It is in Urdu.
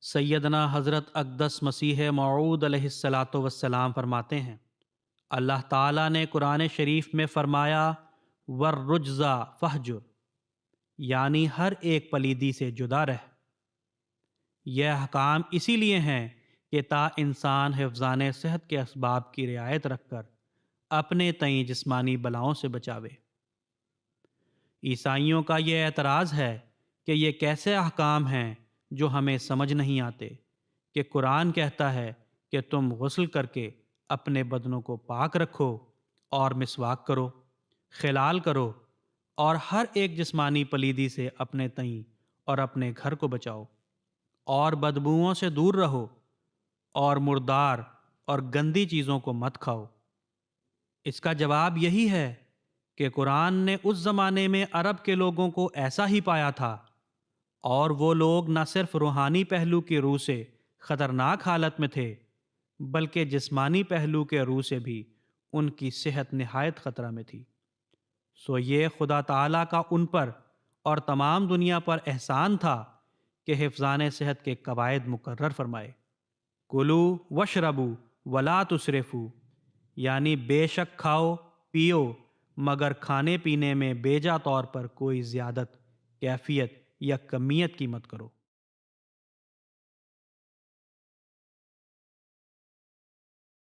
سیدنا حضرت اقدس مسیح موعود علیہ الصلاۃ والسلام فرماتے ہیں، اللہ تعالیٰ نے قرآن شریف میں فرمایا وررجزا فہجر، یعنی ہر ایک پلیدی سے جدا رہ۔ یہ احکام اسی لیے ہیں کہ تا انسان حفظان صحت کے اسباب کی رعایت رکھ کر اپنے تئیں جسمانی بلاؤں سے بچاوے۔ عیسائیوں کا یہ اعتراض ہے کہ یہ کیسے احکام ہیں جو ہمیں سمجھ نہیں آتے، کہ قرآن کہتا ہے کہ تم غسل کر کے اپنے بدنوں کو پاک رکھو اور مسواک کرو، خلال کرو اور ہر ایک جسمانی پلیدی سے اپنے تئیں اور اپنے گھر کو بچاؤ، اور بدبوؤں سے دور رہو، اور مردار اور گندی چیزوں کو مت کھاؤ۔ اس کا جواب یہی ہے کہ قرآن نے اس زمانے میں عرب کے لوگوں کو ایسا ہی پایا تھا، اور وہ لوگ نہ صرف روحانی پہلو کی روح سے خطرناک حالت میں تھے، بلکہ جسمانی پہلو کے روح سے بھی ان کی صحت نہایت خطرہ میں تھی۔ سو یہ خدا تعالیٰ کا ان پر اور تمام دنیا پر احسان تھا کہ حفظان صحت کے قواعد مقرر فرمائے۔ کلو وشربو ولا تسرفو، یعنی بے شک کھاؤ پیو مگر کھانے پینے میں بیجا طور پر کوئی زیادت، کیفیت یا کمیت کی مت کرو۔